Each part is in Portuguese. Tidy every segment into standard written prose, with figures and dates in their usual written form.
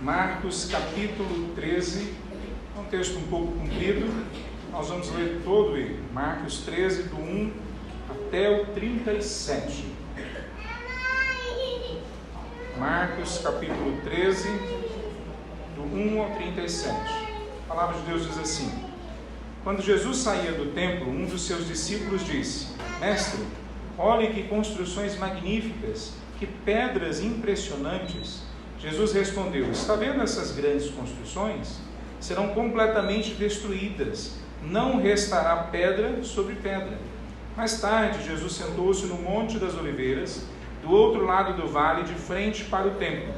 Marcos capítulo 13, é um texto um pouco comprido, nós vamos ler todo ele. Marcos 13, do 1 até o 37. Marcos capítulo 13, do 1 ao 37. A palavra de Deus diz assim: Quando Jesus saía do templo, um dos seus discípulos disse: Mestre, olhe que construções magníficas, que pedras impressionantes. Jesus respondeu: Está vendo essas grandes construções? Serão completamente destruídas, não restará pedra sobre pedra. Mais tarde, Jesus sentou-se no Monte das Oliveiras, do outro lado do vale, de frente para o templo.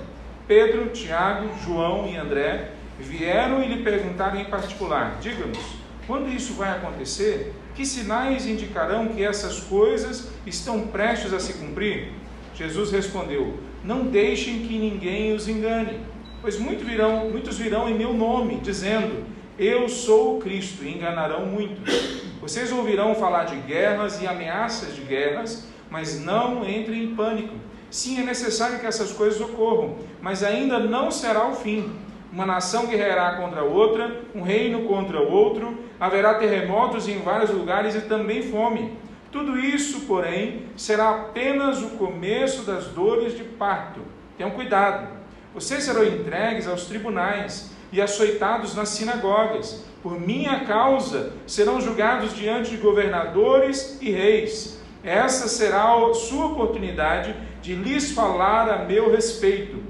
Pedro, Tiago, João e André vieram e lhe perguntaram em particular: Diga-nos, quando isso vai acontecer? Que sinais indicarão que essas coisas estão prestes a se cumprir? Jesus respondeu: Não deixem que ninguém os engane, pois muitos virão em meu nome, dizendo: Eu sou o Cristo, e enganarão muitos. Vocês ouvirão falar de guerras e ameaças de guerras, mas não entrem em pânico. Sim, é necessário que essas coisas ocorram, mas ainda não será o fim. Uma nação guerreará contra outra, um reino contra outro, haverá terremotos em vários lugares e também fome. Tudo isso, porém, será apenas o começo das dores de parto. Tenham cuidado. Vocês serão entregues aos tribunais e açoitados nas sinagogas. Por minha causa, serão julgados diante de governadores e reis. Essa será a sua oportunidade de lhes falar a meu respeito.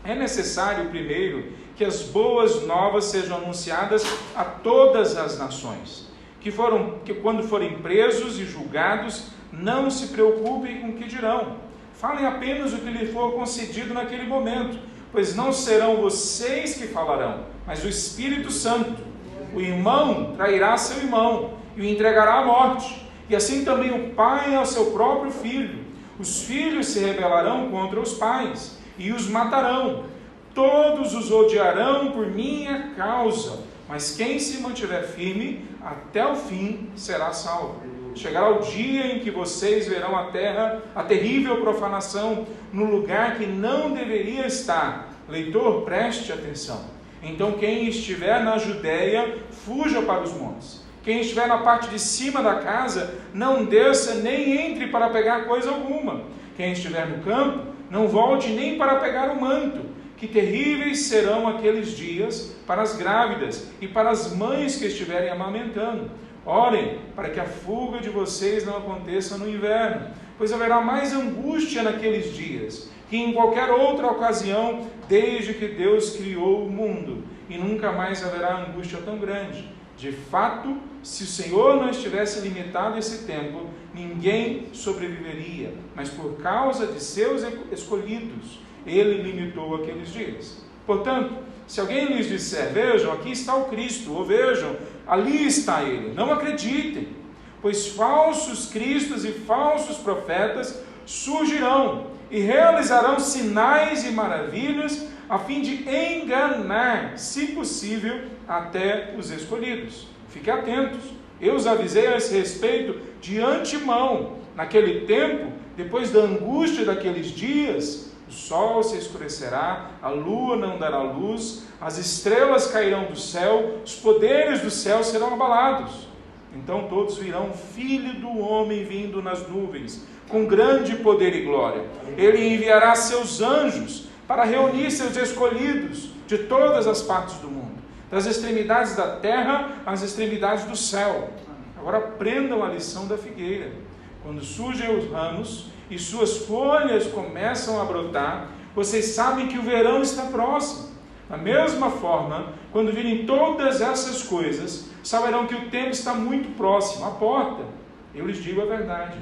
É necessário, primeiro, que as boas novas sejam anunciadas a todas as nações. Que quando forem presos e julgados, não se preocupem com o que dirão. Falem apenas o que lhe for concedido naquele momento, pois não serão vocês que falarão, mas o Espírito Santo. O irmão trairá seu irmão e o entregará à morte, e assim também o pai ao seu próprio filho. Os filhos se rebelarão contra os pais e os matarão. Todos os odiarão por minha causa, mas quem se mantiver firme até o fim será salvo. Chegará o dia em que vocês verão a terra, a terrível profanação, no lugar que não deveria estar. Leitor, preste atenção. Então quem estiver na Judéia, fuja para os montes. Quem estiver na parte de cima da casa, não desça nem entre para pegar coisa alguma. Quem estiver no campo, não volte nem para pegar o manto. Que terríveis serão aqueles dias para as grávidas e para as mães que estiverem amamentando. Orem para que a fuga de vocês não aconteça no inverno, pois haverá mais angústia naqueles dias que em qualquer outra ocasião, desde que Deus criou o mundo, e nunca mais haverá angústia tão grande. De fato, se o Senhor não estivesse limitado esse tempo, ninguém sobreviveria, mas por causa de seus escolhidos, Ele limitou aqueles dias. Portanto, se alguém lhes disser: Vejam, aqui está o Cristo, ou vejam, ali está Ele, não acreditem, pois falsos cristos e falsos profetas surgirão e realizarão sinais e maravilhas a fim de enganar, se possível, até os escolhidos. Fiquem atentos, eu os avisei a esse respeito de antemão. Naquele tempo, depois da angústia daqueles dias, o sol se escurecerá, a lua não dará luz, as estrelas cairão do céu, os poderes do céu serão abalados. Então todos virão o Filho do Homem vindo nas nuvens, com grande poder e glória. Ele enviará seus anjos para reunir seus escolhidos de todas as partes do mundo, das extremidades da terra às extremidades do céu. Agora aprendam a lição da figueira. Quando surgem os ramos e suas folhas começam a brotar, vocês sabem que o verão está próximo. Da mesma forma, quando virem todas essas coisas, saberão que o tempo está muito próximo, à porta. Eu lhes digo a verdade: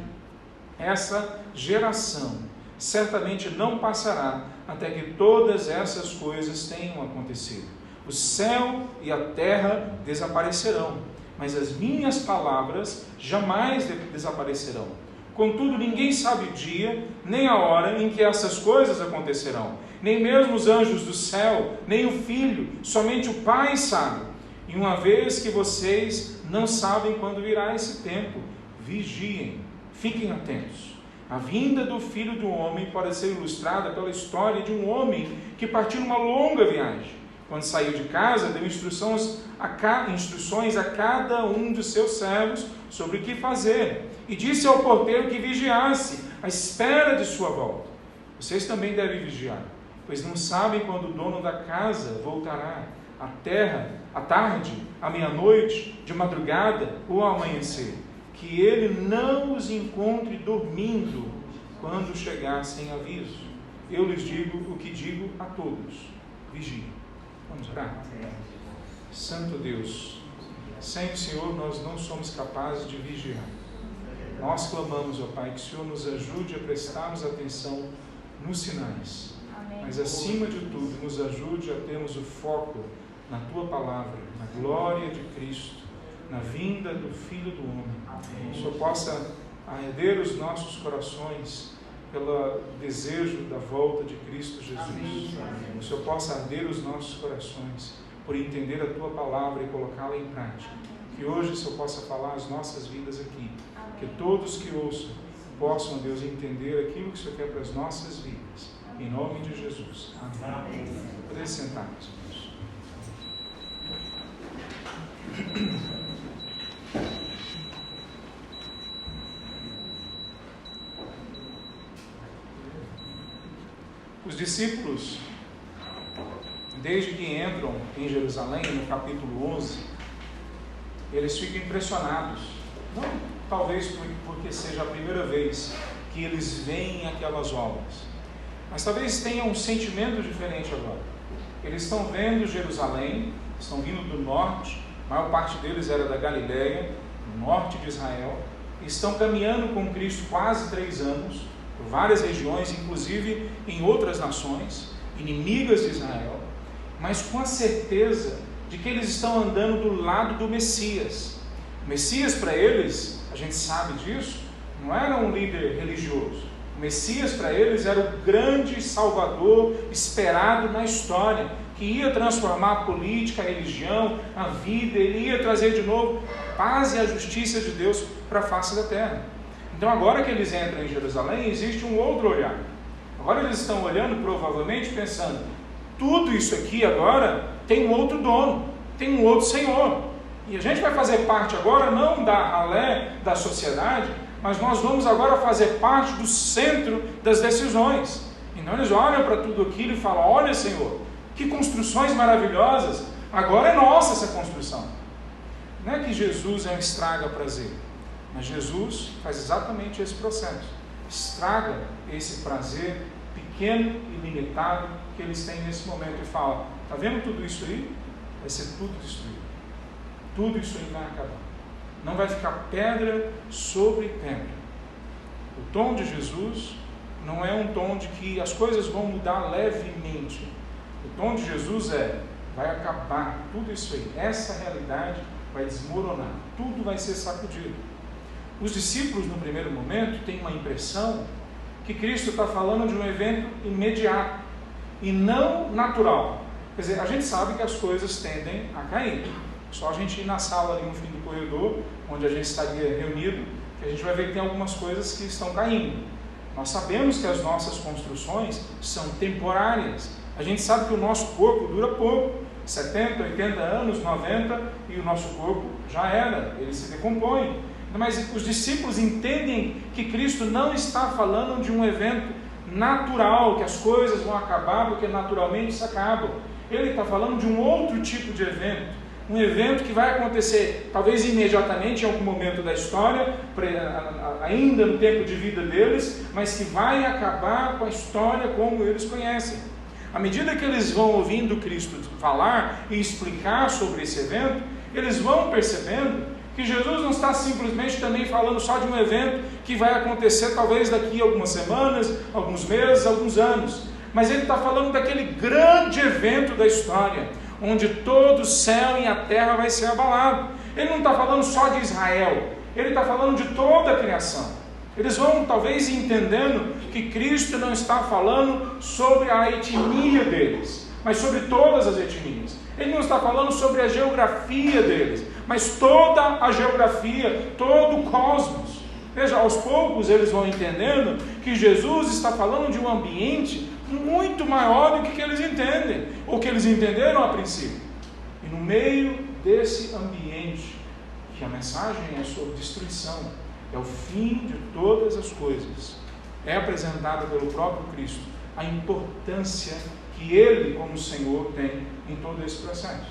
essa geração certamente não passará até que todas essas coisas tenham acontecido. O céu e a terra desaparecerão, mas as minhas palavras jamais desaparecerão. Contudo, ninguém sabe o dia, nem a hora em que essas coisas acontecerão, nem mesmo os anjos do céu, nem o Filho, somente o Pai sabe. E uma vez que vocês não sabem quando virá esse tempo, vigiem, fiquem atentos. A vinda do Filho do Homem pode ser ilustrada pela história de um homem que partiu numa longa viagem. Quando saiu de casa, deu instruções a cada um de seus servos sobre o que fazer. E disse ao porteiro que vigiasse, à espera de sua volta. Vocês também devem vigiar, pois não sabem quando o dono da casa voltará, à tarde, à meia-noite, de madrugada ou ao amanhecer, que ele não os encontre dormindo quando chegar sem aviso. Eu lhes digo o que digo a todos: vigiem. Vamos orar. Santo Deus, sem o Senhor nós não somos capazes de vigiar. Nós clamamos, ó Pai, que o Senhor nos ajude a prestarmos atenção nos sinais. Mas acima de tudo, nos ajude a termos o foco na Tua Palavra, na glória de Cristo, na vinda do Filho do Homem. Que o Senhor possa arder os nossos corações pelo desejo da volta de Cristo Jesus. Que o Senhor possa arder os nossos corações por entender a Tua Palavra e colocá-la em prática. Que hoje o Senhor possa falar as nossas vidas aqui. Que todos que ouçam possam, Deus, entender aquilo que o Senhor quer para as nossas vidas. Em nome de Jesus. Amém. Poder sentar, meus irmãos. Os discípulos, desde que entram em Jerusalém, no capítulo 11, eles ficam impressionados. Não talvez porque seja a primeira vez que eles veem aquelas obras, mas talvez tenham um sentimento diferente agora. Eles estão vendo Jerusalém, estão vindo do norte, a maior parte deles era da Galileia, no norte de Israel, e estão caminhando com Cristo quase 3 anos, por várias regiões, inclusive em outras nações, inimigas de Israel, mas com a certeza de que eles estão andando do lado do Messias. O Messias, para eles, a gente sabe disso, não era um líder religioso. O Messias, para eles, era o grande Salvador esperado na história, que ia transformar a política, a religião, a vida. Ele ia trazer de novo paz e a justiça de Deus para a face da terra. Então, agora que eles entram em Jerusalém, existe um outro olhar. Agora eles estão olhando, provavelmente, pensando: tudo isso aqui agora tem um outro dono, tem um outro Senhor. E a gente vai fazer parte agora, não da ralé da sociedade, mas nós vamos agora fazer parte do centro das decisões. Então eles olham para tudo aquilo e falam: olha, Senhor, que construções maravilhosas, agora é nossa essa construção. Não é que Jesus é um estraga-prazer, mas Jesus faz exatamente esse processo. Estraga esse prazer pequeno e limitado que eles têm nesse momento e fala: está vendo tudo isso aí? Vai ser tudo destruído. Tudo isso aí vai acabar. Não vai ficar pedra sobre pedra. O tom de Jesus não é um tom de que as coisas vão mudar levemente. O tom de Jesus é: vai acabar tudo isso aí. Essa realidade vai desmoronar. Tudo vai ser sacudido. Os discípulos, no primeiro momento, têm uma impressão que Cristo está falando de um evento imediato e não natural. Quer dizer, a gente sabe que as coisas tendem a cair. Só a gente ir na sala ali no fim do corredor, onde a gente estaria reunido, que a gente vai ver que tem algumas coisas que estão caindo. Nós sabemos que as nossas construções são temporárias. A gente sabe que o nosso corpo dura pouco, 70, 80 anos, 90, e o nosso corpo já era, ele se decompõe. Mas os discípulos entendem que Cristo não está falando de um evento natural, que as coisas vão acabar porque naturalmente isso acaba. Ele está falando de um outro tipo de evento. Um evento que vai acontecer talvez imediatamente em algum momento da história, ainda no tempo de vida deles, mas que vai acabar com a história como eles conhecem. À medida que eles vão ouvindo Cristo falar e explicar sobre esse evento, eles vão percebendo que Jesus não está simplesmente também falando só de um evento que vai acontecer talvez daqui a algumas semanas, alguns meses, alguns anos, mas ele está falando daquele grande evento da história, onde todo o céu e a terra vai ser abalado. Ele não está falando só de Israel, ele está falando de toda a criação. Eles vão talvez entendendo que Cristo não está falando sobre a etnia deles, mas sobre todas as etnias. Ele não está falando sobre a geografia deles, mas toda a geografia, todo o cosmos. Veja, aos poucos eles vão entendendo que Jesus está falando de um ambiente muito maior do que eles entendem, ou que eles entenderam a princípio. E no meio desse ambiente, que a mensagem é sobre destruição, é o fim de todas as coisas, é apresentada pelo próprio Cristo a importância que Ele, como Senhor, tem em todo esse processo.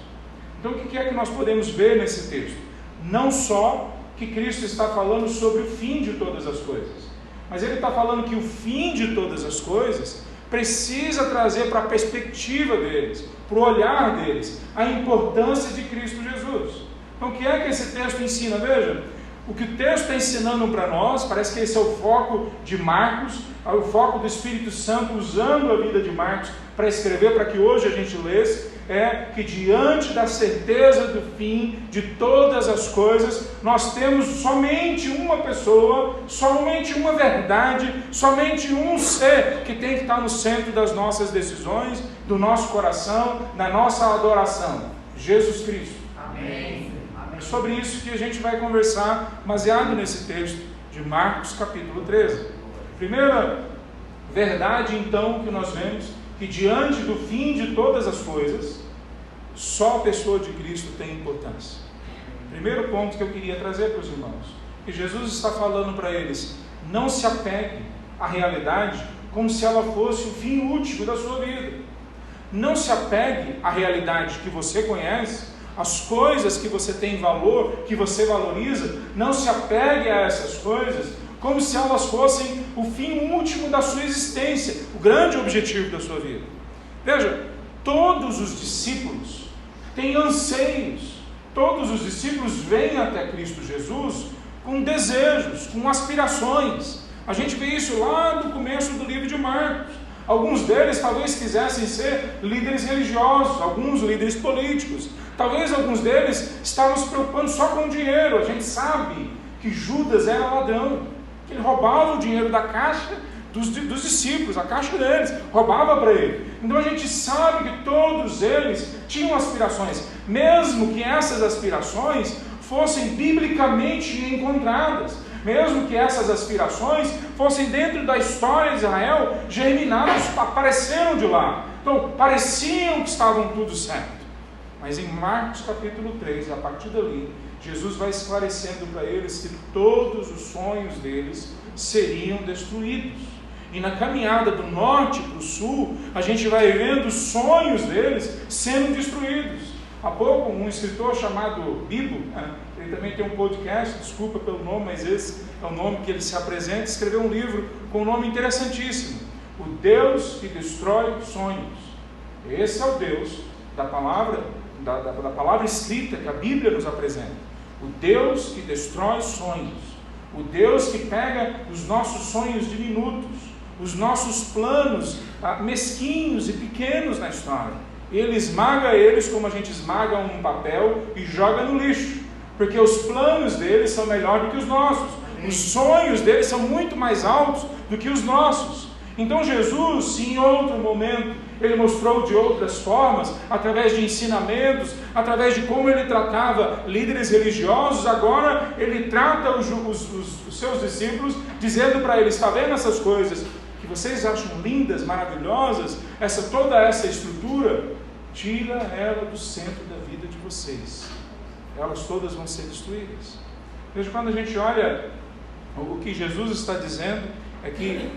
Então, o que é que nós podemos ver nesse texto? Não só que Cristo está falando sobre o fim de todas as coisas, mas Ele está falando que o fim de todas as coisas precisa trazer para a perspectiva deles, para o olhar deles, a importância de Cristo Jesus. Então, o que é que esse texto ensina? Veja, o que o texto está ensinando para nós, parece que esse é o foco de Marcos, é o foco do Espírito Santo usando a vida de Marcos para escrever, para que hoje a gente lesse, é que diante da certeza do fim de todas as coisas, nós temos somente uma pessoa, somente uma verdade, somente um ser que tem que estar no centro das nossas decisões, do nosso coração, da nossa adoração: Jesus Cristo. Amém. É sobre isso que a gente vai conversar, baseado nesse texto de Marcos capítulo 13. Primeira verdade, então, que nós vemos, que diante do fim de todas as coisas, só a pessoa de Cristo tem importância. Primeiro ponto que eu queria trazer para os irmãos, que Jesus está falando para eles: não se apegue à realidade como se ela fosse o fim último da sua vida. Não se apegue à realidade que você conhece, as coisas que você tem valor, que você valoriza. Não se apegue a essas coisas como se elas fossem o fim último da sua existência, o grande objetivo da sua vida. Veja, todos os discípulos têm anseios, todos os discípulos vêm até Cristo Jesus com desejos, com aspirações. A gente vê isso lá no começo do livro de Marcos. Alguns deles talvez quisessem ser líderes religiosos, alguns líderes políticos. Talvez alguns deles estavam se preocupando só com o dinheiro. A gente sabe que Judas era ladrão, que ele roubava o dinheiro da caixa dos discípulos, a caixa deles, roubava para ele. Então a gente sabe que todos eles tinham aspirações, mesmo que essas aspirações fossem biblicamente encontradas, mesmo que essas aspirações fossem dentro da história de Israel, germinadas, apareceram de lá. Então pareciam que estavam tudo certo. Mas em Marcos capítulo 3, a partir dali, Jesus vai esclarecendo para eles que todos os sonhos deles seriam destruídos. E na caminhada do norte para o sul, a gente vai vendo os sonhos deles sendo destruídos. Há pouco, um escritor chamado Bibo, ele também tem um podcast, desculpa pelo nome, mas esse é o nome que ele se apresenta, escreveu um livro com um nome interessantíssimo: O Deus que Destrói Sonhos. Esse é o Deus da palavra, da palavra escrita que a Bíblia nos apresenta. O Deus que destrói sonhos, o Deus que pega os nossos sonhos diminutos, os nossos planos mesquinhos e pequenos na história, Ele esmaga eles como a gente esmaga um papel e joga no lixo, porque os planos deles são melhores do que os nossos, os sonhos deles são muito mais altos do que os nossos. Então Jesus, se em outro momento Ele mostrou de outras formas, através de ensinamentos, através de como Ele tratava líderes religiosos, agora Ele trata os seus discípulos, dizendo para eles: está vendo essas coisas que vocês acham lindas, maravilhosas, toda essa estrutura, tira ela do centro da vida de vocês, elas todas vão ser destruídas. Veja, quando a gente olha o que Jesus está dizendo, é que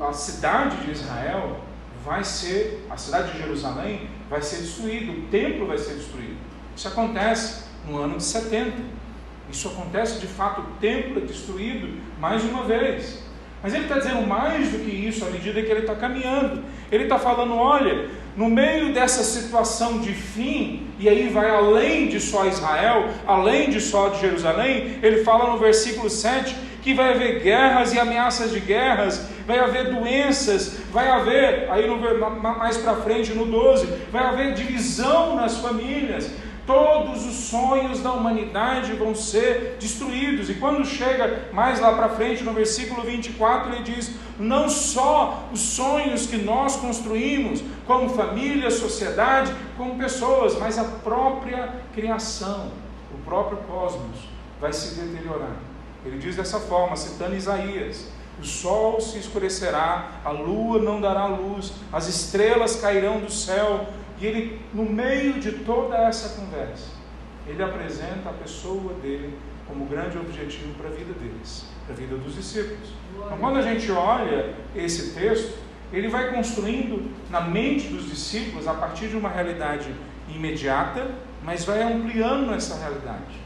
a cidade de Israel vai ser, a cidade de Jerusalém vai ser destruída, o templo vai ser destruído. Isso acontece no ano de 70. Isso acontece de fato, o templo é destruído mais uma vez. Mas ele está dizendo mais do que isso à medida que ele está caminhando. Ele está falando: olha, no meio dessa situação de fim, e aí vai além de só Israel, além de só de Jerusalém, ele fala no versículo 7 que vai haver guerras e ameaças de guerras, vai haver doenças, vai haver, aí mais para frente no 12, vai haver divisão nas famílias. Todos os sonhos da humanidade vão ser destruídos. E quando chega mais lá para frente, no versículo 24, ele diz: não só os sonhos que nós construímos, como família, sociedade, como pessoas, mas a própria criação, o próprio cosmos vai se deteriorar. Ele diz dessa forma, citando Isaías: o sol se escurecerá, a lua não dará luz, as estrelas cairão do céu. E ele, no meio de toda essa conversa, ele apresenta a pessoa dele como grande objetivo para a vida deles, para a vida dos discípulos. Então, quando a gente olha esse texto, ele vai construindo na mente dos discípulos a partir de uma realidade imediata, mas vai ampliando essa realidade.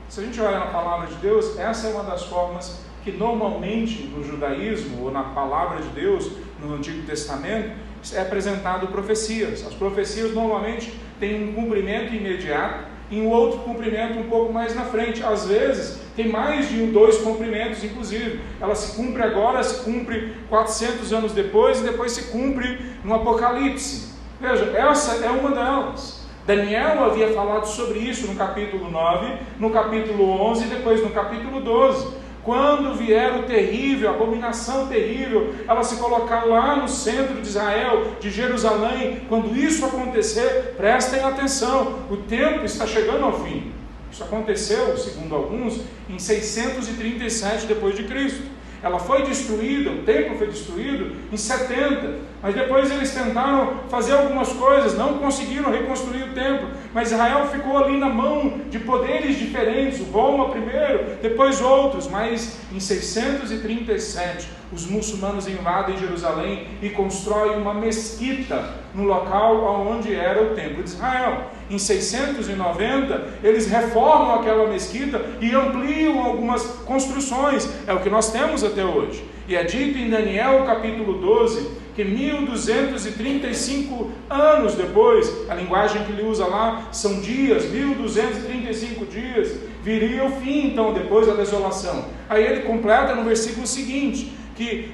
Se a gente olha na palavra de Deus, essa é uma das formas que normalmente no judaísmo ou na palavra de Deus, no Antigo Testamento, é apresentado profecias. As profecias normalmente têm um cumprimento imediato e um outro cumprimento um pouco mais na frente. Às vezes tem mais de 2 cumprimentos, inclusive. Ela se cumpre agora, se cumpre 400 anos depois e depois se cumpre no Apocalipse. Veja, essa é uma delas. Daniel havia falado sobre isso no capítulo 9, no capítulo 11 e depois no capítulo 12. Quando vier o terrível, a abominação terrível, ela se colocar lá no centro de Israel, de Jerusalém, quando isso acontecer, prestem atenção, o tempo está chegando ao fim. Isso aconteceu, segundo alguns, em 637 depois de Cristo. Ela foi destruída, o templo foi destruído em 70, mas depois eles tentaram fazer algumas coisas, não conseguiram reconstruir o templo, mas Israel ficou ali na mão de poderes diferentes, o Roma primeiro, depois outros, mas em 637 os muçulmanos invadem Jerusalém e constroem uma mesquita no local onde era o templo de Israel. Em 690 eles reformam aquela mesquita e ampliam algumas construções, é o que nós temos até hoje. E é dito em Daniel capítulo 12 que 1235 anos depois, a linguagem que ele usa lá são dias, 1235 dias, viria o fim então depois da desolação. Aí ele completa no versículo seguinte, que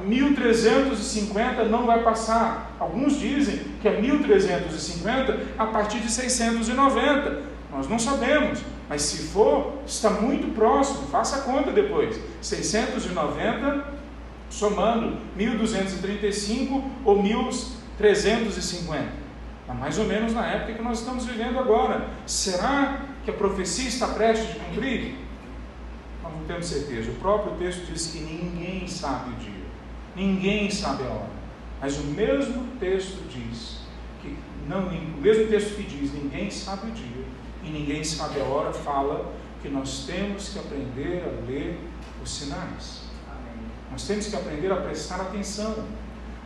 1350 não vai passar. Alguns dizem que é 1350 a partir de 690. Nós não sabemos, mas se for, está muito próximo. Faça a conta depois. 690 somando 1235 ou 1350. É mais ou menos na época que nós estamos vivendo agora. Será que a profecia está prestes a cumprir? Nós não temos certeza. O próprio texto diz que ninguém sabe o dia, ninguém sabe a hora. Mas o mesmo texto diz que o mesmo texto que diz ninguém sabe o dia e ninguém sabe a hora, fala que nós temos que aprender a ler os sinais. Nós temos que aprender a prestar atenção.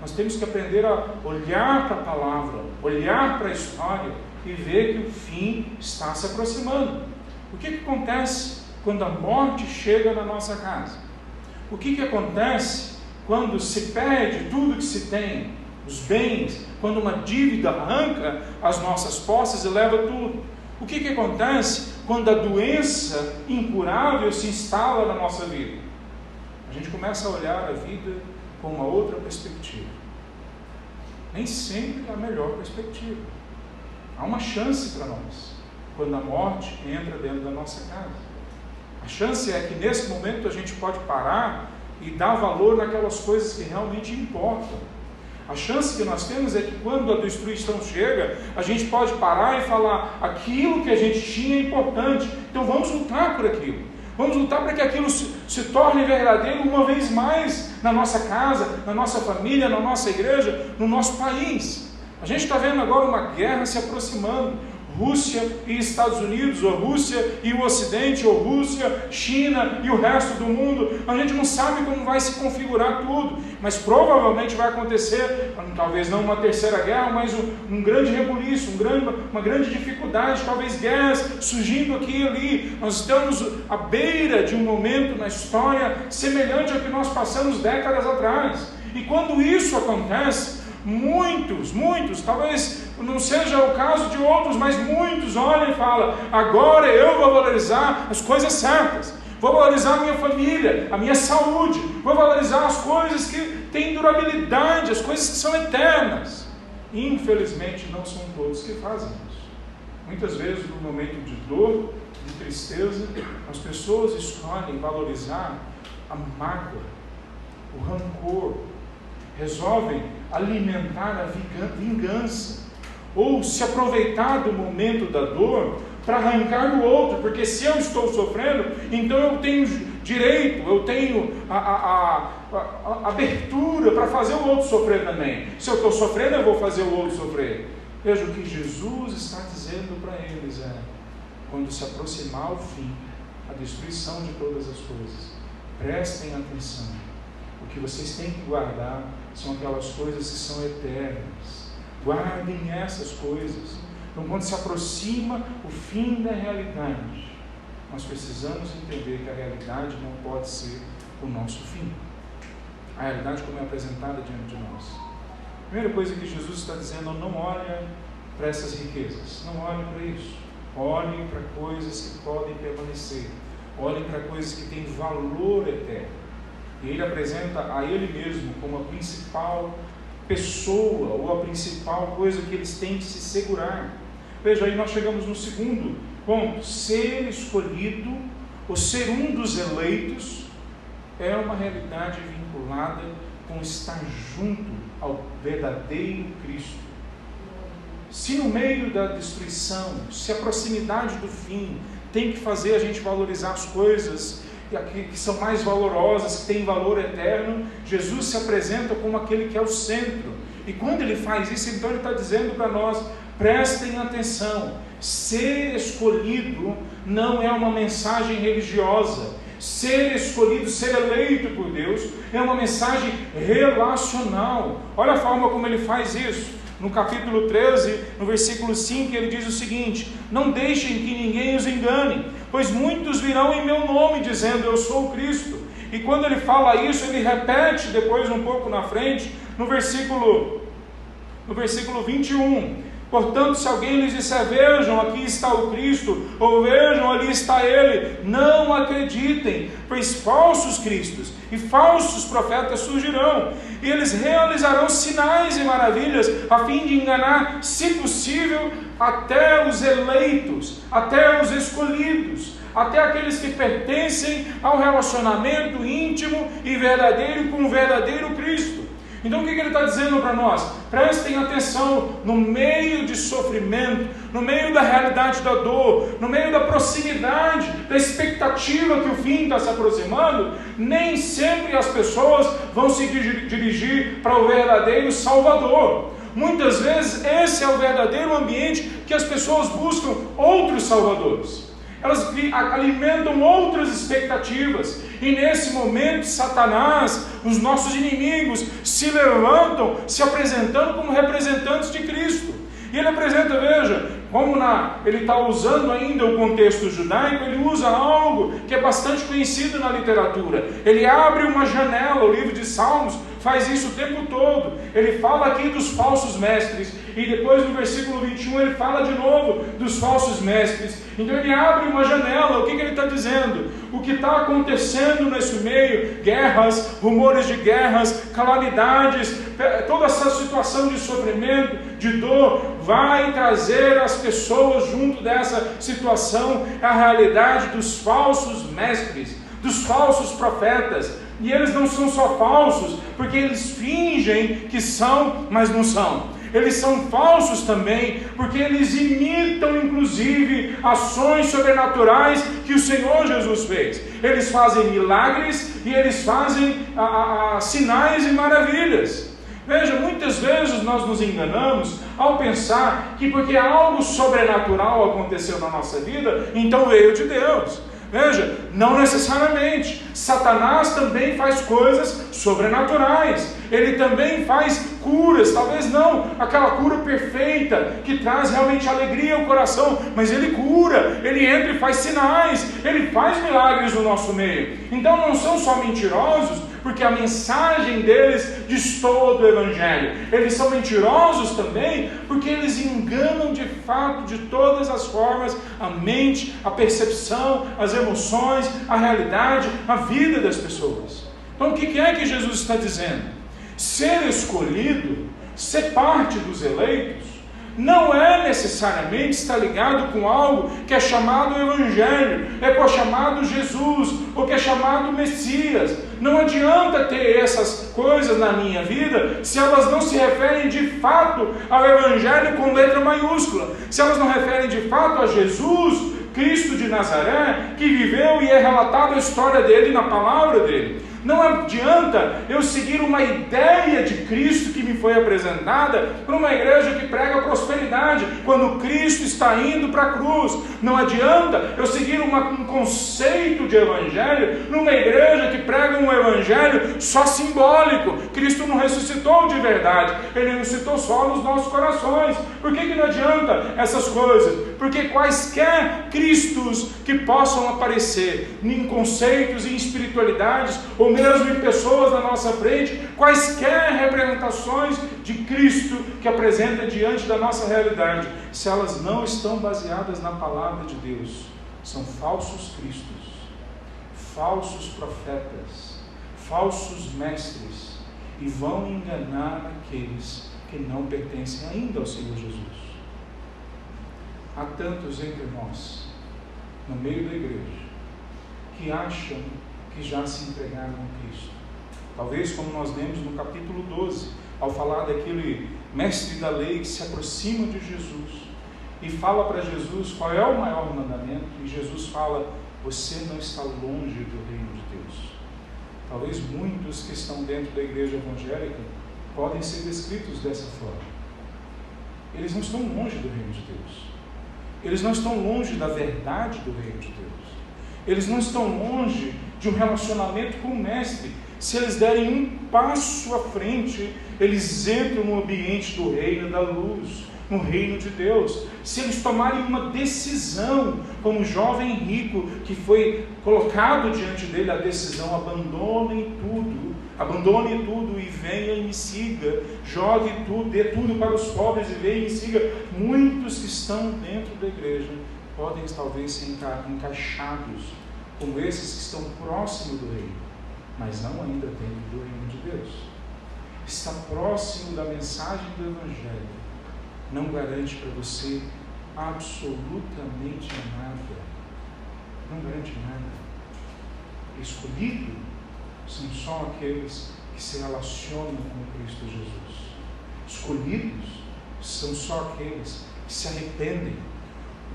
Nós temos que aprender a olhar para a palavra, olhar para a história e ver que o fim está se aproximando. O que acontece quando a morte chega na nossa casa? O que acontece quando se perde tudo que se tem, os bens, quando uma dívida arranca as nossas posses e leva tudo? O que acontece quando a doença incurável se instala na nossa vida? A gente começa a olhar a vida com uma outra perspectiva. Nem sempre é a melhor perspectiva. Há uma chance para nós, quando a morte entra dentro da nossa casa. A chance é que nesse momento a gente pode parar e dar valor naquelas coisas que realmente importam. A chance que nós temos é que quando a destruição chega, a gente pode parar e falar, aquilo que a gente tinha é importante, então vamos lutar por aquilo. Vamos lutar para que aquilo se torne verdadeiro uma vez mais na nossa casa, na nossa família, na nossa igreja, no nosso país. A gente está vendo agora uma guerra se aproximando. Rússia e Estados Unidos, ou Rússia e o Ocidente, ou Rússia, China e o resto do mundo. A gente não sabe como vai se configurar tudo, mas provavelmente vai acontecer, talvez não uma terceira guerra, mas um grande rebuliço, uma grande dificuldade, talvez guerras surgindo aqui e ali. Nós estamos à beira de um momento na história semelhante ao que nós passamos décadas atrás. E quando isso acontece, muitos, talvez não seja o caso de outros, mas muitos olham e falam, agora eu vou valorizar as coisas certas, vou valorizar a minha família, a minha saúde, vou valorizar as coisas que têm durabilidade, as coisas que são eternas. Infelizmente não são todos que fazem isso. Muitas vezes no momento de dor, de tristeza, as pessoas escolhem valorizar a mágoa, o rancor, resolvem alimentar a vingança, ou se aproveitar do momento da dor para arrancar do outro, porque se eu estou sofrendo, então eu tenho direito, eu tenho a abertura para fazer o outro sofrer também. Se eu estou sofrendo, eu vou fazer o outro sofrer. Veja, o que Jesus está dizendo para eles quando se aproximar o fim, a destruição de todas as coisas, prestem atenção. O que vocês têm que guardar são aquelas coisas que são eternas. Guardem essas coisas. Então, quando se aproxima o fim da realidade, nós precisamos entender que a realidade não pode ser o nosso fim. A realidade como é apresentada diante de nós. A primeira coisa que Jesus está dizendo: não olhe para essas riquezas, não olhe para isso. Olhem para coisas que podem permanecer. Olhem para coisas que têm valor eterno. E ele apresenta a ele mesmo como a principal pessoa, ou a principal coisa que eles têm que se segurar. Veja, aí nós chegamos no segundo ponto. Ser escolhido, ou ser um dos eleitos, é uma realidade vinculada com estar junto ao verdadeiro Cristo. Se no meio da destruição, se a proximidade do fim tem que fazer a gente valorizar as coisas que são mais valorosas, que têm valor eterno, Jesus se apresenta como aquele que é o centro. E quando ele faz isso, então ele está dizendo para nós: prestem atenção, ser escolhido não é uma mensagem religiosa. Ser escolhido, ser eleito por Deus, é uma mensagem relacional. Olha a forma como ele faz isso. No capítulo 13, no versículo 5, ele diz o seguinte: não deixem que ninguém os engane, pois muitos virão em meu nome, dizendo eu sou o Cristo. E quando ele fala isso, ele repete depois um pouco na frente, no versículo 21. Portanto, se alguém lhes disser, vejam, aqui está o Cristo, ou vejam, ali está Ele, não acreditem, pois falsos cristos e falsos profetas surgirão, e eles realizarão sinais e maravilhas, a fim de enganar, se possível, até os eleitos, até os escolhidos, até aqueles que pertencem ao relacionamento íntimo e verdadeiro com o verdadeiro Cristo. Então o que ele está dizendo para nós? Prestem atenção, no meio de sofrimento, no meio da realidade da dor, no meio da proximidade, da expectativa que o fim está se aproximando, nem sempre as pessoas vão se dirigir para o verdadeiro Salvador. Muitas vezes esse é o verdadeiro ambiente que as pessoas buscam outros salvadores. Elas alimentam outras expectativas, e nesse momento Satanás, os nossos inimigos, se levantam, se apresentando como representantes de Cristo. E ele apresenta, veja, como ele está usando ainda o contexto judaico, ele usa algo que é bastante conhecido na literatura. Ele abre uma janela, o livro de Salmos faz isso o tempo todo. Ele fala aqui dos falsos mestres, e depois no versículo 21 ele fala de novo dos falsos mestres. Então ele abre uma janela. O que ele está dizendo? O que está acontecendo nesse meio, guerras, rumores de guerras, calamidades, toda essa situação de sofrimento, de dor, vai trazer as pessoas junto dessa situação a realidade dos falsos mestres, dos falsos profetas. E eles não são só falsos, porque eles fingem que são, mas não são. Eles são falsos também, porque eles imitam inclusive ações sobrenaturais que o Senhor Jesus fez. Eles fazem milagres e eles fazem sinais e maravilhas. Veja, muitas vezes nós nos enganamos ao pensar que porque algo sobrenatural aconteceu na nossa vida, então veio de Deus. Veja, não necessariamente. Satanás também faz coisas sobrenaturais. Ele também faz curas, talvez não aquela cura perfeita que traz realmente alegria ao coração, mas ele cura, ele entra e faz sinais, ele faz milagres no nosso meio. Então não são só mentirosos, porque a mensagem deles destoa do Evangelho. Eles são mentirosos também, porque eles enganam de fato, de todas as formas, a mente, a percepção, as emoções, a realidade, a vida das pessoas. Então o que é que Jesus está dizendo? Ser escolhido, ser parte dos eleitos, não é necessariamente estar ligado com algo que é chamado Evangelho, é chamado Jesus, ou que é chamado Messias. Não adianta ter essas coisas na minha vida se elas não se referem de fato ao Evangelho com letra maiúscula, se elas não referem de fato a Jesus Cristo de Nazaré, que viveu e é relatada a história dele na palavra dele. Não adianta eu seguir uma ideia de Cristo que me foi apresentada para uma igreja que prega prosperidade, quando Cristo está indo para a cruz. Não adianta eu seguir um conceito de evangelho numa igreja que prega um evangelho só simbólico. Cristo não ressuscitou de verdade, Ele ressuscitou só nos nossos corações. Por que não adianta essas coisas? Porque quaisquer Cristos que possam aparecer em conceitos e em espiritualidades, ou mesmo em pessoas na nossa frente, quaisquer representações de Cristo que apresenta diante da nossa realidade, se elas não estão baseadas na palavra de Deus, são falsos cristos, falsos profetas, falsos mestres, e vão enganar aqueles que não pertencem ainda ao Senhor Jesus. Há tantos entre nós, no meio da igreja, que acham que já se entregaram a Cristo. Talvez, como nós lemos no capítulo 12, ao falar daquele mestre da lei que se aproxima de Jesus e fala para Jesus qual é o maior mandamento, e Jesus fala: você não está longe do reino de Deus. Talvez muitos que estão dentro da igreja evangélica podem ser descritos dessa forma. Eles não estão longe do reino de Deus. Eles não estão longe da verdade do reino de Deus. Eles não estão longe de um relacionamento com o mestre. Se eles derem um passo à frente, eles entram no ambiente do reino da luz, no reino de Deus. Se eles tomarem uma decisão, como o jovem rico que foi colocado diante dele a decisão: abandone tudo e venha e me siga, jogue tudo, dê tudo para os pobres e venha e me siga. Muitos que estão dentro da igreja podem talvez ser encaixados como esses que estão próximos do reino, mas não ainda dentro do reino de Deus. Estar próximo da mensagem do Evangelho não garante para você absolutamente nada. Não garante nada. Escolhido são só aqueles que se relacionam com Cristo Jesus. Escolhidos são só aqueles que se arrependem,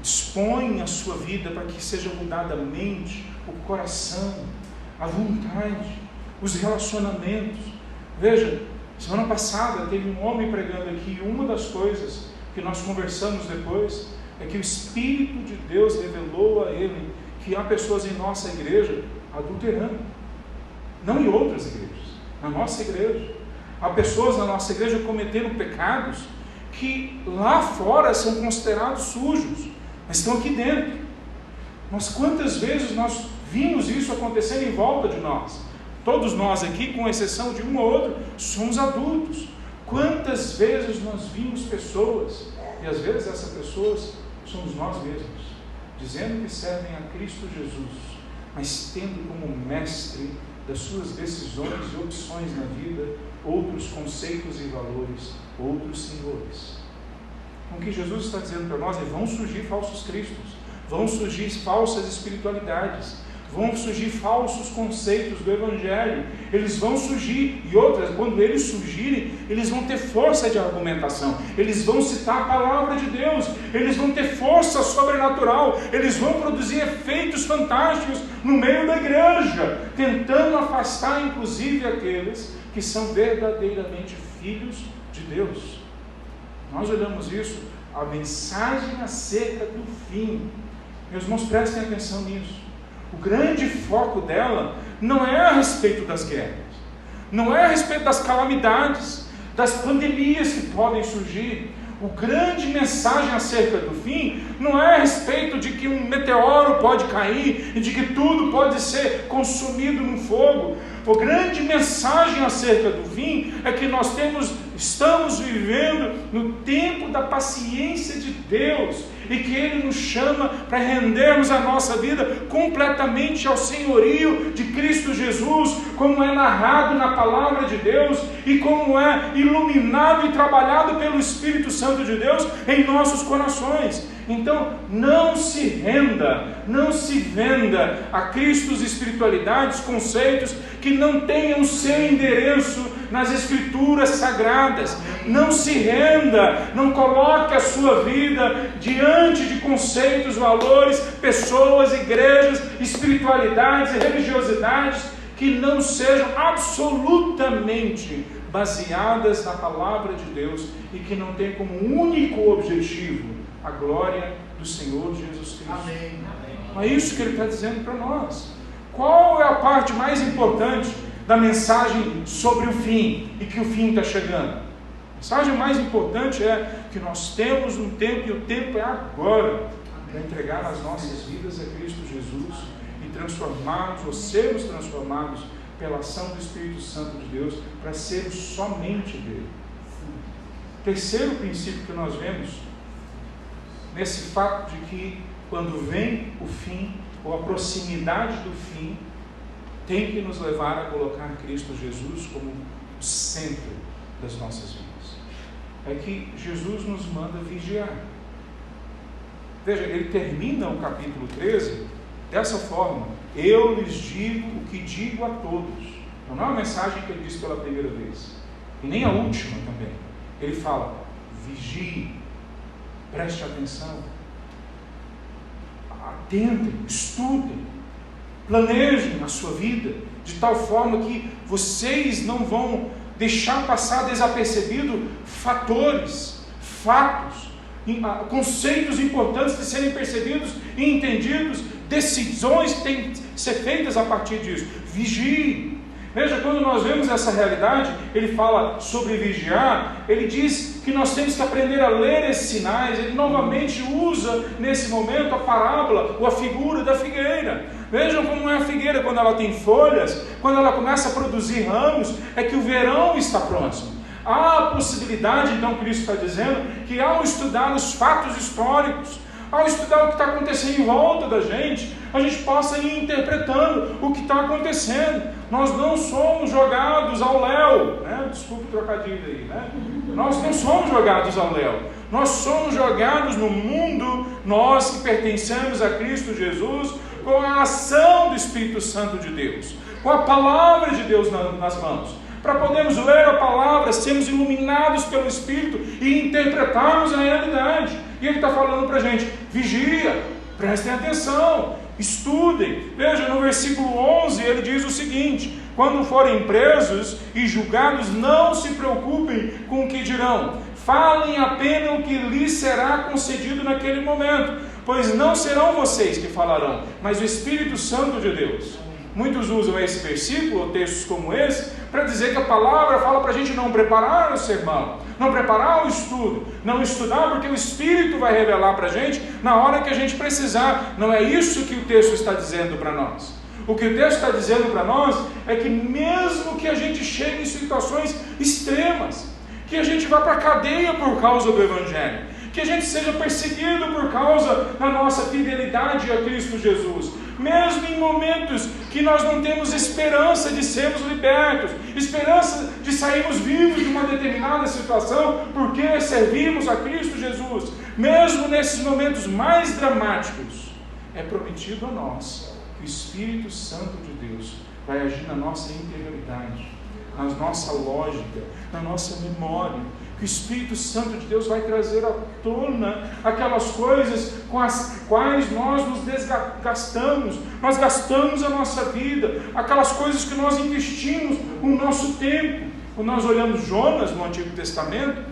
dispõem a sua vida para que seja mudada a mente, o coração, a vontade, os relacionamentos. Veja, semana passada teve um homem pregando aqui, e uma das coisas que nós conversamos depois é que o Espírito de Deus revelou a ele que há pessoas em nossa igreja adulterando. Não em outras igrejas, na nossa igreja. Há pessoas na nossa igreja cometendo pecados que lá fora são considerados sujos, mas estão aqui dentro. Mas quantas vezes nós vimos isso acontecendo em volta de nós? Todos nós aqui, com exceção de um ou outro, somos adultos. Quantas vezes nós vimos pessoas, e às vezes essas pessoas somos nós mesmos, dizendo que servem a Cristo Jesus, mas tendo como mestre das suas decisões e opções na vida outros conceitos e valores, outros senhores. O que Jesus está dizendo para nós é: vão surgir falsos cristos, vão surgir falsas espiritualidades, vão surgir falsos conceitos do Evangelho. Eles vão surgir, e outras, quando eles surgirem, eles vão ter força de argumentação, eles vão citar a palavra de Deus, eles vão ter força sobrenatural, eles vão produzir efeitos fantásticos no meio da igreja, tentando afastar inclusive aqueles que são verdadeiramente filhos de Deus. Nós olhamos isso, a mensagem acerca do fim. Meus irmãos, prestem atenção nisso. O grande foco dela não é a respeito das guerras, não é a respeito das calamidades, das pandemias que podem surgir. O grande mensagem acerca do fim não é a respeito de que um meteoro pode cair e de que tudo pode ser consumido no fogo. A grande mensagem acerca do fim é que nós estamos vivendo no tempo da paciência de Deus, e que Ele nos chama para rendermos a nossa vida completamente ao senhorio de Cristo Jesus, como é narrado na palavra de Deus e como é iluminado e trabalhado pelo Espírito Santo de Deus em nossos corações. Então, não se renda, não se venda a Cristos, espiritualidades, conceitos que não tenham seu endereço nas Escrituras Sagradas. Não se renda, não coloque a sua vida diante de conceitos, valores, pessoas, igrejas, espiritualidades e religiosidades que não sejam absolutamente baseadas na palavra de Deus e que não tenham como único objetivo a glória do Senhor Jesus Cristo. Amém. É isso que Ele está dizendo para nós. Qual é a parte mais importante da mensagem sobre o fim e que o fim está chegando? A mensagem mais importante é que nós temos um tempo e o tempo é agora para entregar as nossas vidas a Cristo Jesus e transformarmos ou sermos transformados pela ação do Espírito Santo de Deus para sermos somente dele. Terceiro princípio que nós vemos nesse fato de que quando vem o fim, ou a proximidade do fim, tem que nos levar a colocar Cristo Jesus como o centro das nossas vidas. É que Jesus nos manda vigiar. Veja, ele termina o capítulo 13 dessa forma: eu lhes digo o que digo a todos. Então, não é uma mensagem que ele diz pela primeira vez, e nem a última também. Ele fala: vigie, preste atenção, atentem, estudem, planejem a sua vida de tal forma que vocês não vão deixar passar desapercebido fatores, fatos, conceitos importantes de serem percebidos e entendidos, decisões que têm que ser feitas a partir disso. Vigie. Veja, quando nós vemos essa realidade, ele fala sobre vigiar, ele diz que nós temos que aprender a ler esses sinais. Ele novamente usa nesse momento a parábola ou a figura da figueira. Vejam como é a figueira quando ela tem folhas, quando ela começa a produzir ramos, é que o verão está próximo. Há a possibilidade, então, Cristo está dizendo, que ao estudar os fatos históricos, ao estudar o que está acontecendo em volta da gente, a gente possa ir interpretando o que está acontecendo. Nós não somos jogados ao léu, né? Desculpa o trocadilho aí, né? Nós não somos jogados ao léu. Nós somos jogados no mundo, nós que pertencemos a Cristo Jesus, com a ação do Espírito Santo de Deus, com a palavra de Deus nas mãos, para podermos ler a palavra, sermos iluminados pelo Espírito e interpretarmos a realidade. E ele está falando para a gente: vigia, prestem atenção, estudem. Veja, no versículo 11 ele diz o seguinte: quando forem presos e julgados, não se preocupem com o que dirão, falem apenas o que lhes será concedido naquele momento, pois não serão vocês que falarão, mas o Espírito Santo de Deus. Muitos usam esse versículo, ou textos como esse, para dizer que a palavra fala para a gente não preparar o sermão, não preparar o estudo, não estudar, porque o Espírito vai revelar para a gente na hora que a gente precisar. Não é isso que o texto está dizendo para nós. O que o texto está dizendo para nós é que mesmo que a gente chegue em situações extremas, que a gente vá para a cadeia por causa do Evangelho, que a gente seja perseguido por causa da nossa fidelidade a Cristo Jesus, mesmo em momentos que nós não temos esperança de sermos libertos, esperança de sairmos vivos de uma determinada situação, porque servimos a Cristo Jesus, mesmo nesses momentos mais dramáticos, é prometido a nós que o Espírito Santo de Deus vai agir na nossa interioridade, na nossa lógica, na nossa memória, que o Espírito Santo de Deus vai trazer à tona aquelas coisas com as quais nós nos desgastamos, nós gastamos a nossa vida, aquelas coisas que nós investimos o nosso tempo. Quando nós olhamos Jonas no Antigo Testamento,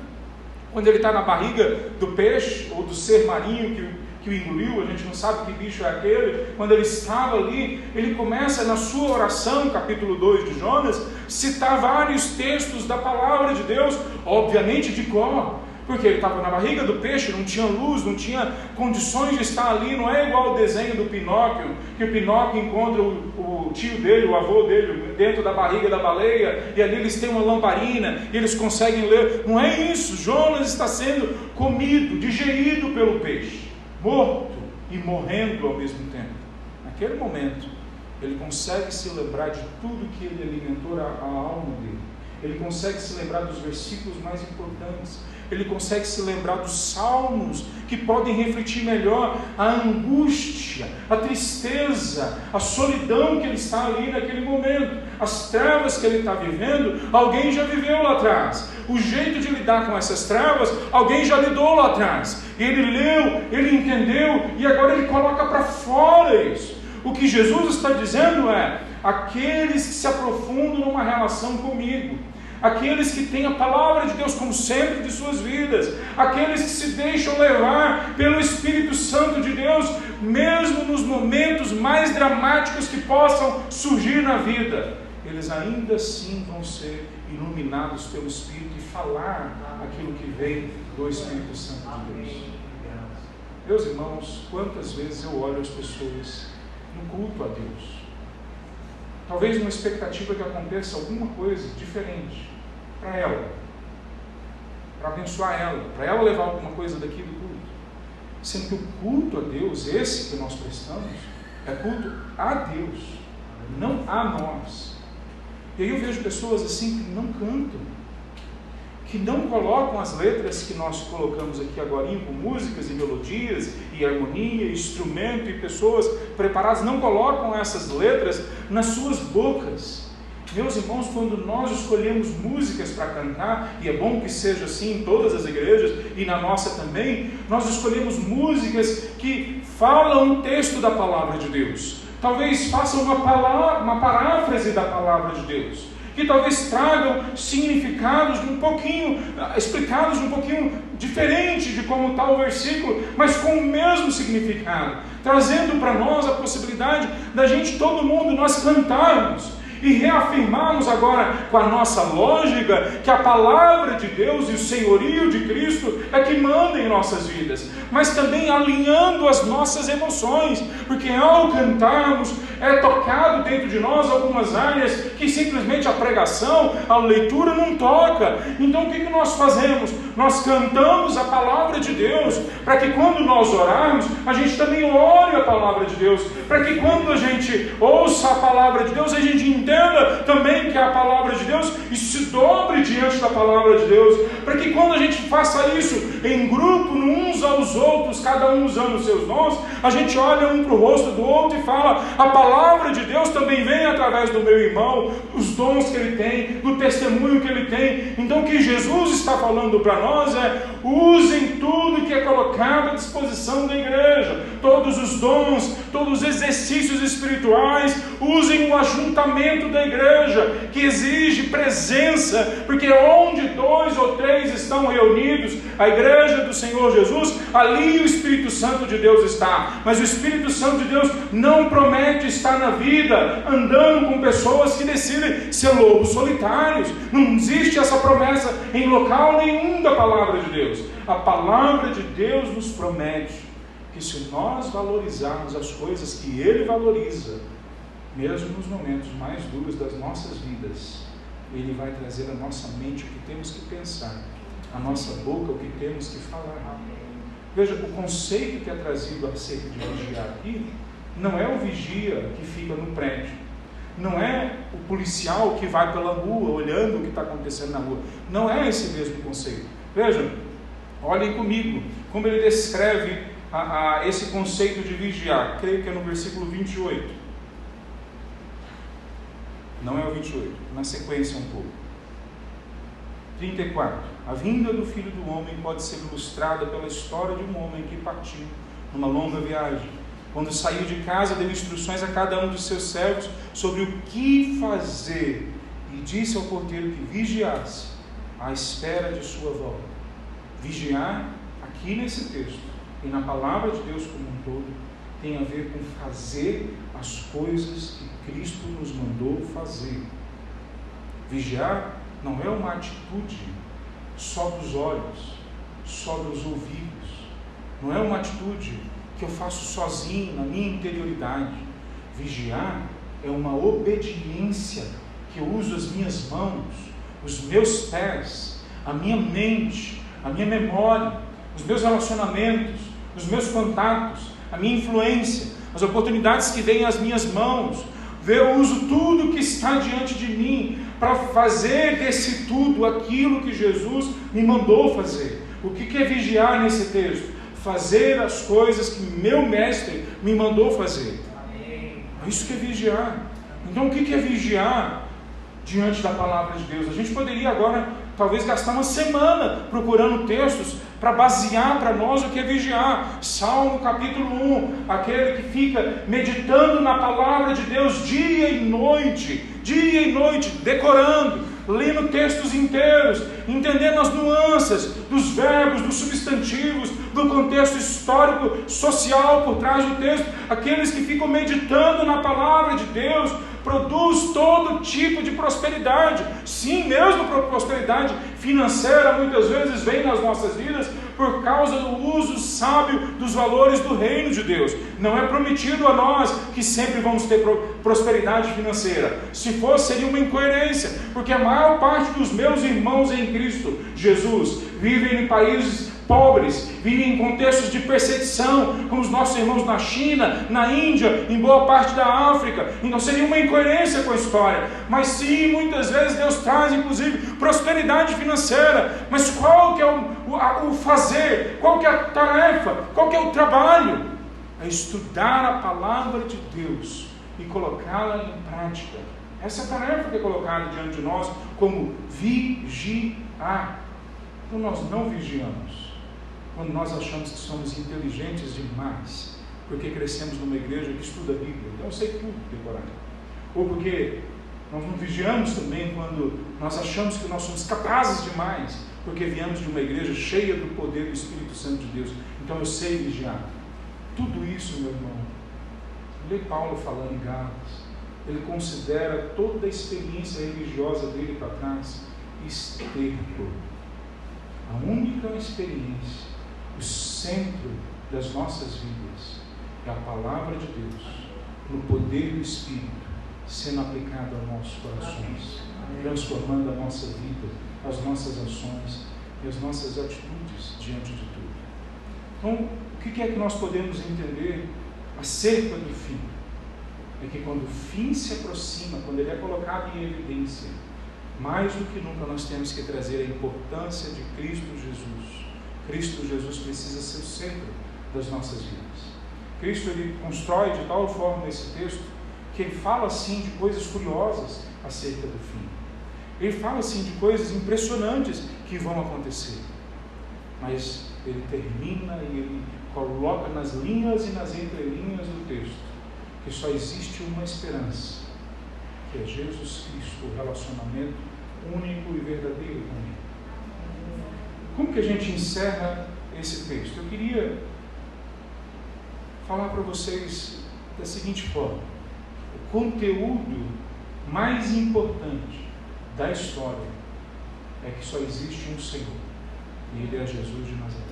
quando ele está na barriga do peixe ou do ser marinho que o engoliu, a gente não sabe que bicho é aquele, quando ele estava ali, ele começa na sua oração, capítulo 2 de Jonas, citar vários textos da palavra de Deus, obviamente de cor, porque ele estava na barriga do peixe, não tinha luz, não tinha condições de estar ali. Não é igual o desenho do Pinóquio, que o Pinóquio encontra o tio dele, o avô dele, dentro da barriga da baleia, e ali eles têm uma lamparina, e eles conseguem ler. Não é isso. Jonas está sendo comido, digerido pelo peixe. morto e morrendo ao mesmo tempo. Naquele momento, ele consegue se lembrar de tudo que ele alimentou a alma dele. Ele consegue se lembrar dos versículos mais importantes. Ele consegue se lembrar dos salmos que podem refletir melhor a angústia, a tristeza, a solidão que ele está ali naquele momento. As trevas que ele está vivendo, alguém já viveu lá atrás. O jeito de lidar com essas trevas, alguém já lidou lá atrás. Ele leu, ele entendeu e agora ele coloca para fora isso. O que Jesus está dizendo é: aqueles que se aprofundam numa relação comigo, aqueles que têm a palavra de Deus como centro de suas vidas, aqueles que se deixam levar pelo Espírito Santo de Deus, mesmo nos momentos mais dramáticos que possam surgir na vida, eles ainda assim vão ser iluminados pelo Espírito e falar aquilo que vem do Espírito Santo de Deus. Meus irmãos, quantas vezes eu olho as pessoas no culto a Deus, talvez numa expectativa que aconteça alguma coisa diferente para ela, para abençoar ela, para ela levar alguma coisa daqui do culto, sendo que o culto a Deus, esse que nós prestamos, é culto a Deus, não a nós. E aí eu vejo pessoas assim que não cantam, que não colocam as letras que nós colocamos aqui agora, com músicas e melodias e harmonia, instrumento e pessoas preparadas, não colocam essas letras nas suas bocas. Meus irmãos, quando nós escolhemos músicas para cantar, e é bom que seja assim em todas as igrejas e na nossa também, nós escolhemos músicas que falam um texto da palavra de Deus, talvez façam uma paráfrase da palavra de Deus, que talvez tragam significados explicados de um pouquinho diferente de como está o versículo, mas com o mesmo significado, trazendo para nós a possibilidade da gente, todo mundo, nós cantarmos e reafirmarmos agora com a nossa lógica que a palavra de Deus e o senhorio de Cristo é que manda em nossas vidas, mas também alinhando as nossas emoções, porque ao cantarmos é tocado dentro de nós algumas áreas que simplesmente a pregação, a leitura não toca. Então o que nós fazemos? Nós cantamos a palavra de Deus, para que quando nós orarmos, a gente também ore a palavra de Deus, para que quando a gente ouça a palavra de Deus, a gente entenda também que é a palavra de Deus e se dobre diante da palavra de Deus, para que quando a gente faça isso em grupo, uns aos outros, cada um usando os seus dons, a gente olha um para o rosto do outro e fala: a palavra de Deus também vem através do meu irmão, os dons que ele tem, do testemunho que ele tem. Então o que Jesus está falando para nós é: usem tudo que é colocado à disposição da igreja, todos os dons, todos os exercícios espirituais, usem o ajuntamento da igreja, que exige presença, porque onde 2 ou 3 estão reunidos, a igreja do Senhor Jesus, ali o Espírito Santo de Deus está. Mas o Espírito Santo de Deus não promete estar na vida andando com pessoas que decidem ser lobos solitários. Não existe essa promessa em local nenhum da palavra de Deus. A palavra de Deus nos promete que se nós valorizarmos as coisas que Ele valoriza, mesmo nos momentos mais duros das nossas vidas, Ele vai trazer à nossa mente o que temos que pensar, à nossa boca o que temos que falar. Veja, o conceito que é trazido acerca de vigiar aqui não é o vigia que fica no prédio, não é o policial que vai pela rua olhando o que está acontecendo na rua, não é esse mesmo conceito. Veja, olhem comigo como ele descreve esse conceito de vigiar. Creio que é no versículo 28. Não é o 28, na sequência um pouco. 34. A vinda do Filho do Homem pode ser ilustrada pela história de um homem que partiu numa longa viagem. Quando saiu de casa, deu instruções a cada um dos seus servos sobre o que fazer e disse ao porteiro que vigiasse à espera de sua volta. Vigiar, aqui nesse texto e na palavra de Deus como um todo, tem a ver com fazer as coisas que Cristo nos mandou fazer. Vigiar não é uma atitude só dos olhos, só dos ouvidos. Não é uma atitude que eu faço sozinho, na minha interioridade. Vigiar é uma obediência que eu uso as minhas mãos, os meus pés, a minha mente, a minha memória, os meus relacionamentos, os meus contatos, a minha influência, as oportunidades que vêm às minhas mãos. Eu uso tudo que está diante de mim para fazer desse tudo aquilo que Jesus me mandou fazer. O que é vigiar nesse texto? Fazer as coisas que meu mestre me mandou fazer. É isso que é vigiar. Então o que é vigiar diante da palavra de Deus? A gente poderia agora talvez gastar uma semana procurando textos para basear para nós o que é vigiar. Salmo capítulo 1, aquele que fica meditando na palavra de Deus dia e noite, decorando, lendo textos inteiros, entendendo as nuances dos verbos, dos substantivos, do contexto histórico, social por trás do texto. Aqueles que ficam meditando na palavra de Deus produz todo tipo de prosperidade. Sim, mesmo prosperidade financeira muitas vezes vem nas nossas vidas por causa do uso sábio dos valores do reino de Deus. Não é prometido a nós que sempre vamos ter prosperidade financeira. Se fosse, seria uma incoerência, porque a maior parte dos meus irmãos em Cristo Jesus vivem em países pobres, vivem em contextos de perseguição, como os nossos irmãos na China, na Índia, em boa parte da África. Então seria uma incoerência com a história. Mas sim, muitas vezes Deus traz inclusive prosperidade financeira. Mas qual que é o fazer? Qual que é a tarefa? Qual que é o trabalho? É estudar a palavra de Deus e colocá-la em prática. Essa é a tarefa que é colocada diante de nós como vigiar. Então nós não vigiamos quando nós achamos que somos inteligentes demais, porque crescemos numa igreja que estuda a Bíblia, então eu sei tudo decorado. Ou porque nós não vigiamos também quando nós achamos que nós somos capazes demais, porque viemos de uma igreja cheia do poder do Espírito Santo de Deus, então eu sei vigiar. Tudo isso, meu irmão, lê Paulo falando em Gálatas, ele considera toda a experiência religiosa dele para trás esterco. A única experiência, o centro das nossas vidas é a palavra de Deus, no poder do Espírito, sendo aplicada aos nossos corações, transformando a nossa vida, as nossas ações e as nossas atitudes diante de tudo. Então, o que é que nós podemos entender acerca do fim? É que quando o fim se aproxima, quando ele é colocado em evidência, mais do que nunca nós temos que trazer a importância de Cristo Jesus. Cristo Jesus precisa ser o centro das nossas vidas. Cristo ele constrói de tal forma esse texto que ele fala assim de coisas curiosas acerca do fim. Ele fala assim de coisas impressionantes que vão acontecer. Mas ele termina e ele coloca nas linhas e nas entrelinhas do texto que só existe uma esperança, que é Jesus Cristo, o relacionamento único e verdadeiro com Ele. Como que a gente encerra esse texto? Eu queria falar para vocês da seguinte forma: o conteúdo mais importante da história é que só existe um Senhor, e Ele é Jesus de Nazaré.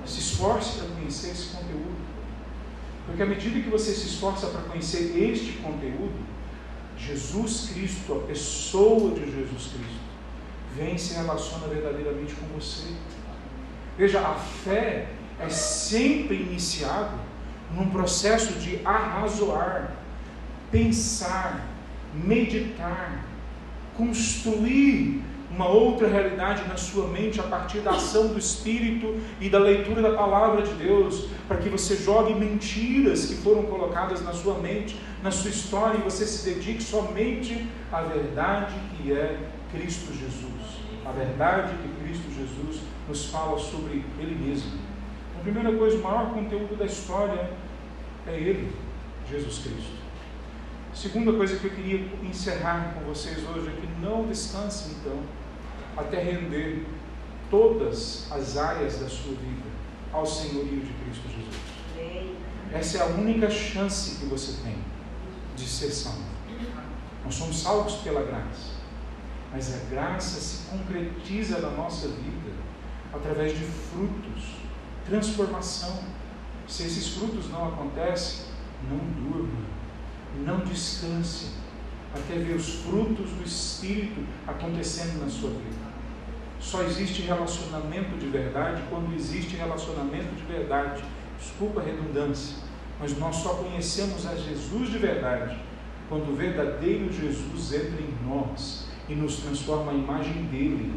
Se esforce para conhecer esse conteúdo, porque à medida que você se esforça para conhecer este conteúdo, Jesus Cristo, a pessoa de Jesus Cristo, vem e se relaciona verdadeiramente com você. Veja, a fé é sempre iniciada num processo de arrazoar, pensar, meditar, construir uma outra realidade na sua mente a partir da ação do Espírito e da leitura da palavra de Deus, para que você jogue mentiras que foram colocadas na sua mente, na sua história, e você se dedique somente à verdade que é Cristo Jesus. A verdade que Cristo Jesus nos fala sobre Ele mesmo. A primeira coisa, o maior conteúdo da história é Ele, Jesus Cristo. Segunda coisa que eu queria encerrar com vocês hoje é que não descanse então, até render todas as áreas da sua vida ao senhorio de Cristo Jesus. Essa é a única chance que você tem de ser salvo. Nós somos salvos pela graça, mas a graça se concretiza na nossa vida através de frutos, transformação. Se esses frutos não acontecem, não durma, não descanse, até ver os frutos do Espírito acontecendo na sua vida. Só existe relacionamento de verdade quando existe relacionamento de verdade. Desculpa a redundância, mas nós só conhecemos a Jesus de verdade quando o verdadeiro Jesus entra em nós e nos transforma à imagem dele.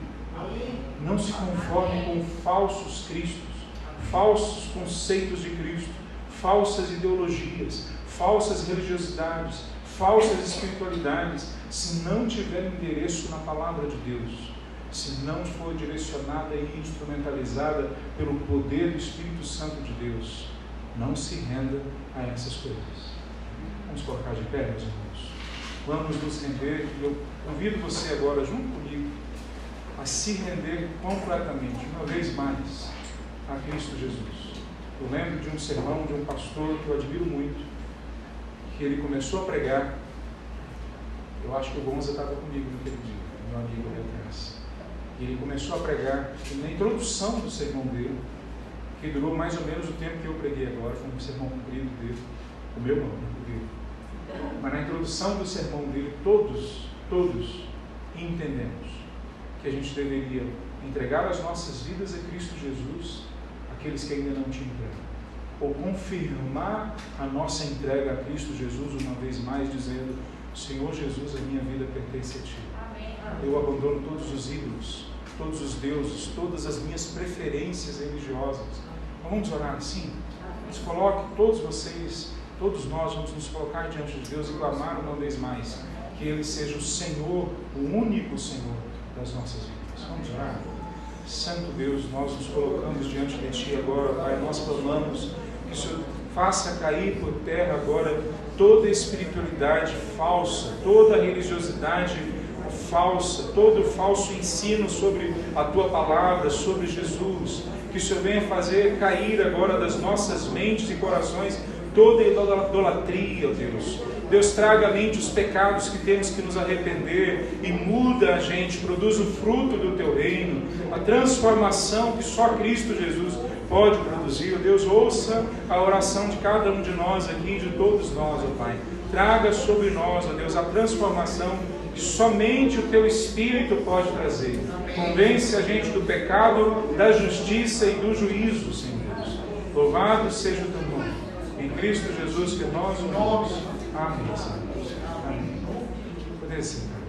Não se conforme com falsos cristos, falsos conceitos de Cristo, falsas ideologias, falsas religiosidades, falsas espiritualidades, se não tiver endereço na palavra de Deus, se não for direcionada e instrumentalizada pelo poder do Espírito Santo de Deus. Não se renda a essas coisas. Vamos colocar de pé, meus irmãos. Vamos nos render. Eu convido você agora, junto comigo, a se render completamente, uma vez mais, a Cristo Jesus. Eu lembro de um sermão de um pastor que eu admiro muito, que ele começou a pregar. Eu acho que o Gonza estava comigo naquele dia, meu amigo ali atrás. E ele começou a pregar, e na introdução do sermão dele, que durou mais ou menos o tempo que eu preguei agora, foi um sermão comprido dele, o meu não, o dele. Mas na introdução do sermão dele, todos entendemos que a gente deveria entregar as nossas vidas a Cristo Jesus, aqueles que ainda não te entregam, ou confirmar a nossa entrega a Cristo Jesus uma vez mais, dizendo: Senhor Jesus, a minha vida pertence a Ti. Eu abandono todos os ídolos, todos os deuses, todas as minhas preferências religiosas. Então, vamos orar assim? Nos coloque, todos vocês, todos nós vamos nos colocar diante de Deus e clamar uma vez mais que Ele seja o Senhor, o único Senhor das nossas vidas. Vamos orar? Santo Deus, nós nos colocamos diante de Ti agora, Pai. Nós clamamos que o Senhor faça cair por terra agora toda espiritualidade falsa, toda religiosidade falsa, todo falso ensino sobre a Tua palavra, sobre Jesus. Que o Senhor venha fazer cair agora das nossas mentes e corações toda idolatria, ó Deus. Deus, traga à mente os pecados que temos que nos arrepender e muda a gente, produz o fruto do Teu reino, a transformação que só Cristo Jesus pode produzir. Ó Deus, ouça a oração de cada um de nós aqui, de todos nós, ó Pai. Traga sobre nós, ó Deus, a transformação que somente o Teu Espírito pode trazer. Convence a gente do pecado, da justiça e do juízo, Senhor Deus. Louvado seja o Teu nome. Em Cristo Jesus que nós oramos. Amém, Senhor. Amém. Poder sentar.